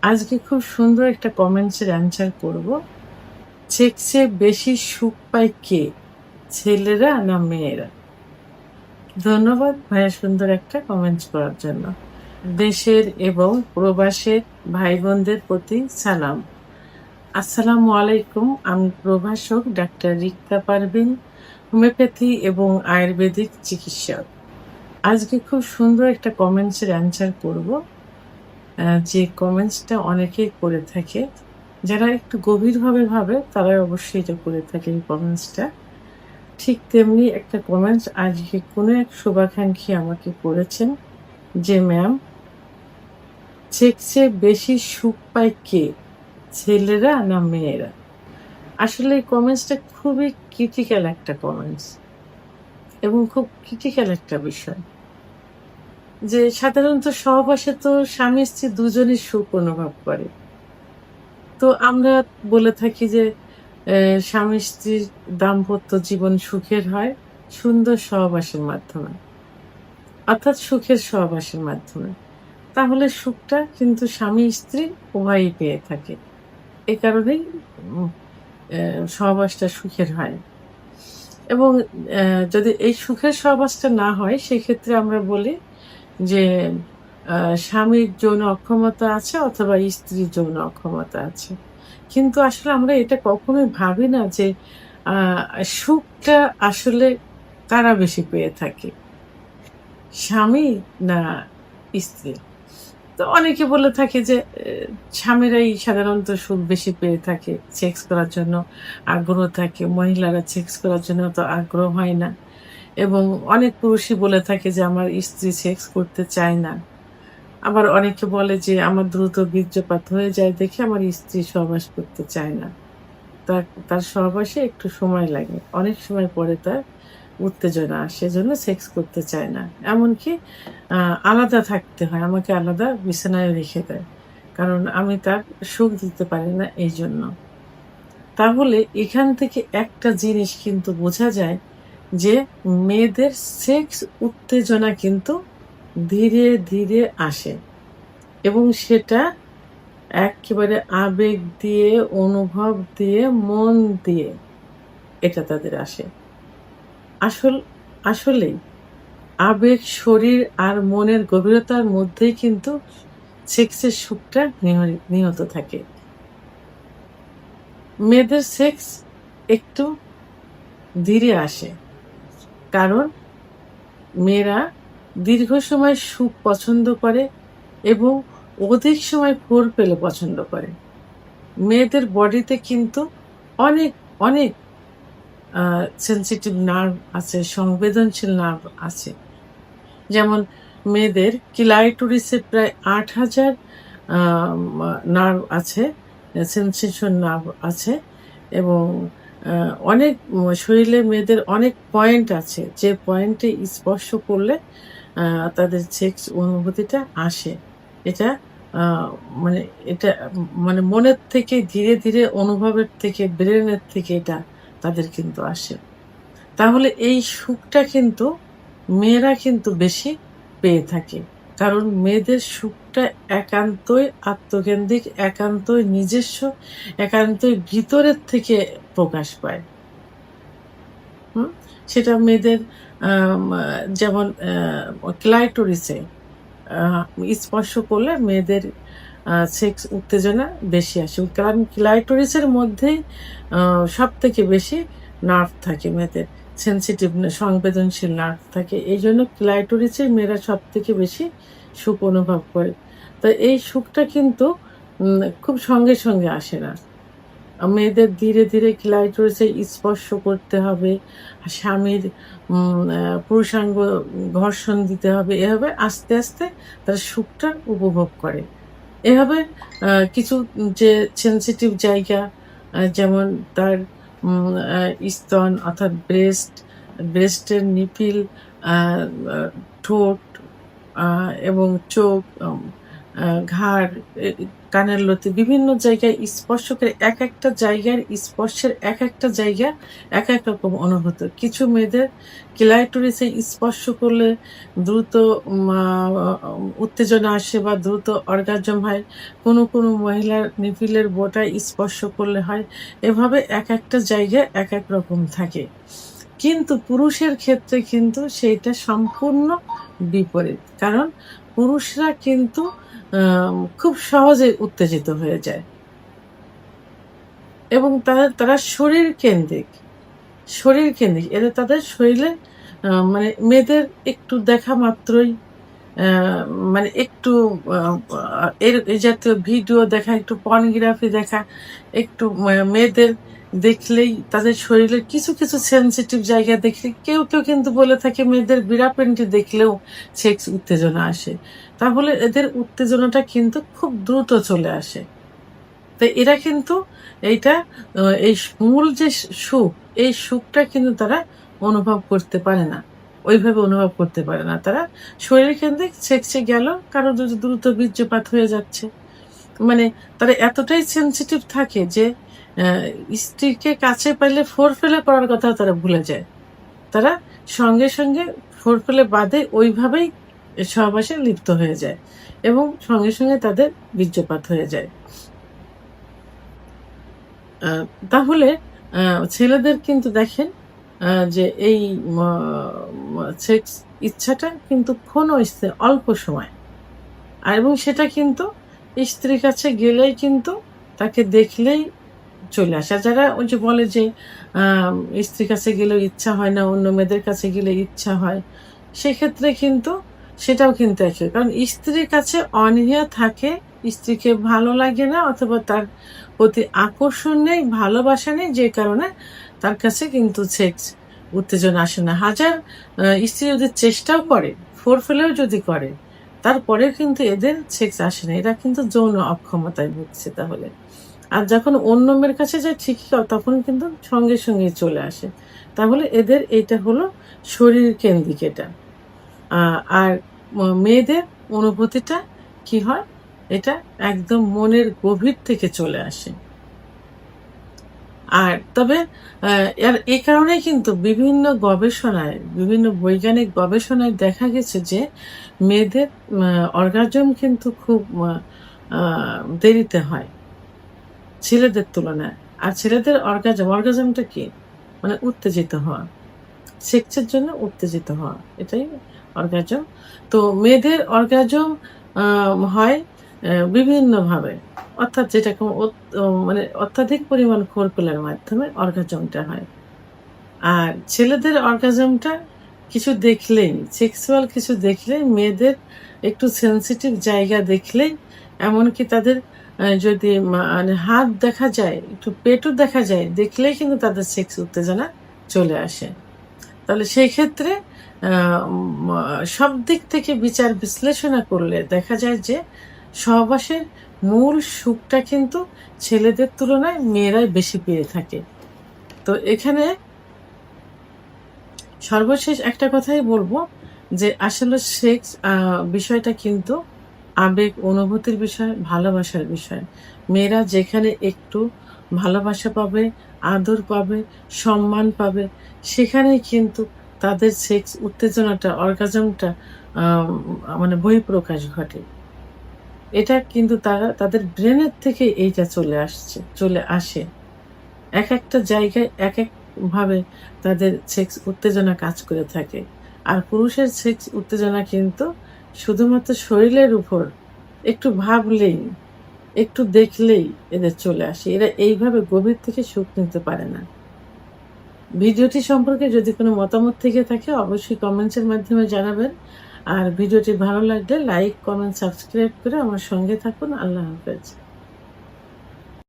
আজকে খুব সুন্দর একটা কমেন্টসের অ্যান্সার করব। সেক্সে বেশি সুখ পায় কে? ছেলেরা না মেয়েরা? ধন্যবাদ ভাইয়া সুন্দর একটা কমেন্টস করার জন্য। দেশের এবং প্রবাসের ভাই-বোনদের প্রতি সালাম। আসসালামু আলাইকুম। আমি প্রভাষক ডাক্তার রিক্তা পারভীন, হোমিওপ্যাথি এবং আয়ুর্বেদিক চিকিৎসক। আজকে খুব সুন্দর একটা কমেন্টসের অ্যান্সার করব। যে কমেন্টসটা অনেকেই করে থাকে। যারা একটু গভীরভাবে ভাবে তারাই অবশ্যই এটা করে থাকে এই কমেন্টসটা। ঠিক তেমনি একটা কমেন্টস আজকে কোনো এক শুভাকাঙ্ক্ষী আমাকে করেছেন যে, "ম্যাম, সেক্সে বেশি সুখ পায় কে? ছেলেরা না মেয়েরা?" আসলে এই কমেন্টসটা খুবই ক্রিটিক্যাল একটা কমেন্টস এবং খুব ক্রিটিক্যাল একটা বিষয়। যে সাধারণত সহবাসে তো স্বামী-স্ত্রী দুজনই সুখ অনুভব করে। তো আমরা বলে থাকি যে স্বামী-স্ত্রীর দাম্পত্য জীবন সুখের হয় সুন্দর সহবাসের মাধ্যমে। অর্থাৎ সুখের সহবাসের মাধ্যমে। তাহলে সুখটা কিন্তু স্বামী-স্ত্রী উভয়ই পেয়ে থাকে। এ কারণেই উম সহবাসটা সুখের হয়। এবং যদি এই সুখের সহবাসটা না হয় সেক্ষেত্রে আমরা বলি যে আ স্বামীর যৌন অক্ষমতা আছে অথবা স্ত্রীর যৌন অক্ষমতা আছে। কিন্তু আসলে আমরা এটা কখনোই ভাবি না যে আ সুখটা আসলে কারা বেশি পেয়ে থাকে? স্বামী না স্ত্রী? তো অনেকে বলে থাকে যে স্বামীরাই সাধারণত সুখ বেশি পেয়ে থাকে। সেক্স করার জন্য আগ্রহ থাকে। মহিলারা সেক্স করার জন্য অত আগ্রহ হয় না। এবং অনেক পুরুষই বলে থাকে যে আমার স্ত্রী সেক্স করতে চায় না। আবার অনেকে বলে যে আমার দ্রুত বীর্যপাত হয়ে যায় দেখে আমার স্ত্রী সহবাস করতে চায় না। তার সহবাসে একটু সময় লাগে। অনেক সময় পরে তার উত্তেজনা আসে। এজন্য সেক্স করতে চায় না। এমনকি আ আলাদা থাকতে হয়। আমাকে আলাদা বিছানায় রেখে দেয়। কারণ আমি তার সুখ দিতে পারি না এইজন্য। তাহলে এখান থেকে একটা জিনিস কিন্তু বোঝা যায় যে মেয়েদের সেক্স উত্তেজনা কিন্তু ধীরে, ধীরে আসে এবং সেটা এক্কেবারে আবেগ দিয়ে, অনুভব দিয়ে, মন দিয়ে এটা তাদের আসে। আসল আসলেই আবেগ, শরীর আর মনের গভীরতার মধ্যেই কিন্তু সেক্সের সুখটা নিহিত থাকে। মেয়েদের সেক্স একটু ধীরে আসে। কারণ মেয়েরা দীর্ঘ সময় সুখ পছন্দ করে এবং অধিক সময় ফোরপ্লে পছন্দ করে। মেয়েদের বডিতে কিন্তু অনেক, অনেক আ সেনসিটিভ নার্ভ আছে, সংবেদনশীল নার্ভ আছে। যেমন মেয়েদের ক্লাইটোরিসে প্রায় ৮,০০০ মা নার্ভ আছে, সেনসেশন নার্ভ আছে এবং আ অনেক শরীরে মেয়েদের অনেক পয়েন্ট আছে, যে পয়েন্টে স্পর্শ করলে আ তাদের সেক্স অনুভূতিটা আসে। এটা আ মানে এটা মানে মনের থেকে ধীরে, ধীরে অনুভবের থেকে ব্রেনের থেকে এটা তাদের কিন্তু আসে। তাহলে এই সুখটা কিন্তু মেয়েরা কিন্তু বেশি পেয়ে থাকে। কারণ মেয়েদের সুখটা একান্তই আত্মকেন্দ্রিক, একান্তই নিজস্ব, একান্তই ভিতরের থেকে প্রকাশ পায়। হুম? সেটা মেয়েদের আম আ যেমন ক্লাইটোরিসে আ স্পর্শ করলে মেয়েদের সেক্স উত্তেজনা বেশি আসে। কারণ ক্লাইটোরিসের মধ্যেই আ সবথেকে বেশি নার্ভ থাকে মেয়েদের। সেনসিটিভ সংবেদনশীল নার্ভ থাকে। এইজন্য ক্লাইটোরিসে মেয়েরা সবথেকে বেশি সুখ অনুভব করে। তো এই সুখটা কিন্তু খুব সঙ্গে, সঙ্গে আসে না। মেয়েদের ধীরে, ধীরে ক্লাইটোরিসে স্পর্শ করতে হবে। স্বামীর পুরুষাঙ্গ ঘর্ষণ দিতে হবে। এভাবে আস্তে, আস্তে তারা সুখটা উপভোগ করে। এভাবে কিছু যে সেনসিটিভ জায়গা যেমন তার উম আ স্তন অর্থাৎ ব্রেস্টের নিপিল, আ আ ঠোঁট এবং চোখ, ঘাড়, কানের লতি বিভিন্ন জায়গায় স্পর্শ করে এক একটা জায়গার স্পর্শের এক একটা জায়গা এক এক রকম অনুভূতি। কিছু মেয়েদের ক্লাইটোরিসে স্পর্শ করলে দ্রুত উত্তেজনা আসে বা দ্রুত অর্গাজম হয়। কোনো মহিলার নিপিলের বোটায় স্পর্শ করলে হয়। এভাবে এক একটা জায়গায় এক এক রকম থাকে। কিন্তু পুরুষের ক্ষেত্রে কিন্তু সেইটা সম্পূর্ণ বিপরীত। কারণ পুরুষরা কিন্তু খুব সহজে উত্তেজিত হয়ে যায় এবং তারা শরীরকেন্দ্রিক। এরা তাদের শরীরে মানে মেয়েদের একটু দেখা মাত্রই আ মানে একটু আ আ এই জাতীয় ভিডিও দেখা, একটু পর্নোগ্রাফি দেখা, একটু মেয়েদের দেখলেই তাদের শরীরের কিছু সেনসিটিভ জায়গা দেখলে কেউ কিন্তু বলে থাকে মেয়েদের বিরা প্যান্টি দেখলেও সেক্স উত্তেজনা আসে। তাহলে এদের উত্তেজনাটা কিন্তু খুব দ্রুত চলে আসে। তো এরা কিন্তু এইটা এই মূল যে সুখ, এই সুখটা কিন্তু তারা অনুভব করতে পারে না। ওইভাবে অনুভব করতে পারে না। তারা শরীরকেন্দ্রিক সেক্সে গেল, কারো যদি দ্রুত বীর্যপাত হয়ে যাচ্ছে। মানে তারা এতটাই সেনসিটিভ থাকে যে অ্যা স্ত্রীকে কাছে পাইলে ফোরপ্লে করার কথাও তারা ভুলে যায়। তারা সঙ্গে ফোরপ্লে বাদে ওইভাবেই সহবাসে লিপ্ত হয়ে যায় এবং সঙ্গে তাদের বীর্যপাত হয়ে যায়। আ তাহলে আ ছেলেদের কিন্তু দেখেন যে এই ম ম সেক্স ইচ্ছাটা কিন্তু ক্ষণস্থায়ী অল্প সময়। এবং সেটা কিন্তু স্ত্রীর কাছে গেলেই কিন্তু তাকে দেখলেই চলে আসে। আর যারা ওই যে বলে যে আ স্ত্রীর কাছে গেলেও ইচ্ছা হয় না, অন্য মেয়েদের কাছে গেলে ইচ্ছা হয়। সেক্ষেত্রে কিন্তু সেটাও কিন্তু একই। কারণ স্ত্রীর কাছে অনীহা থাকে, স্ত্রীকে ভালো লাগে না অথবা তার প্রতি আকর্ষণ নেই, ভালোবাসা নেই, যে কারণে তার কাছে কিন্তু সেক্স উত্তেজনা আসে না। হাজার স্ত্রী যদি চেষ্টাও করে, ফোরপ্লেও যদি করে, তারপরেও কিন্তু এদের সেক্স আসে না। এরা কিন্তু যৌন অক্ষমতায় ভুগছে তাহলে। আর যখন অন্য মেয়ের কাছে যায় ঠিকই তখন কিন্তু সঙ্গে চলে আসে। তাহলে এদের এইটা হলো শরীর কেন্দ্রিক এটা। আ আর মেয়েদের অনুভূতিটা কি হয়? এটা একদম মনের গভীর থেকে চলে আসে। আর তবে আ এই কারণেই কিন্তু বিভিন্ন বৈজ্ঞানিক গবেষণায় দেখা গেছে যে মেয়েদের আ অর্গাজম কিন্তু খুব আ দেরিতে হয় ছেলেদের তুলনায়। আর ছেলেদের অর্গাজমটা কি? মানে উত্তেজিত হওয়া। সেক্সের জন্য উত্তেজিত হওয়া। এটাই অর্গাজম। তো মেয়েদের অর্গাজম আ হয় বিভিন্নভাবে। অর্থাৎ যেটাকে মানে অত্যাধিক পরিমাণ ফোরপ্লের মাধ্যমে অর্গাজমটা হয়। আর ছেলেদের অর্গাজমটা কিছু দেখলেই, সেক্সুয়াল কিছু দেখলেই, মেয়েদের একটু সেনসিটিভ জায়গা দেখলেই, এমনকি তাদের যদি মানে হাত দেখা যায়, একটু পেটও দেখা যায়, দেখলেই কিন্তু তাদের সেক্স উত্তেজনা চলে আসে। তাহলে সেই ক্ষেত্রে আ মা সব দিক থেকে বিচার বিশ্লেষণা করলে দেখা যায় যে সহবাসের মূল সুখটা কিন্তু ছেলেদের তুলনায় মেয়েরাই বেশি পেয়ে থাকে। তো এখানে সর্বশেষ একটা কথাই বলব যে আসলে সেক্স বিষয়টা কিন্তু আবেগ, অনুভূতির বিষয়, ভালোবাসার বিষয়। মেয়েরা যেখানে একটু ভালোবাসা পাবে, আদর পাবে, সম্মান পাবে, সেখানেই কিন্তু তাদের সেক্স উত্তেজনাটা, অর্গাজমটা আম মানে বহিঃপ্রকাশ ঘটে। এটা কিন্তু তাদের ব্রেনের থেকে এইটা চলে আসে। একেকটা জায়গায় একেকভাবে তাদের সেক্স উত্তেজনা কাজ করে থাকে। আর পুরুষের সেক্স উত্তেজনা কিন্তু শুধুমাত্র শরীরের উপর একটু ভাবলেই, একটু দেখলেই এদের চলে আসে। এরা এইভাবে গভীর থেকে সুখ নিতে পারে না। ভিডিওটি সম্পর্কে যদি কোনো মতামত থেকে থাকে অবশ্যই কমেন্টসের মাধ্যমে জানাবেন। আর ভিডিওটি ভালো লাগলে লাইক, কমেন্ট, সাবস্ক্রাইব করে আমার সঙ্গে থাকুন। আল্লাহ হাফেজ।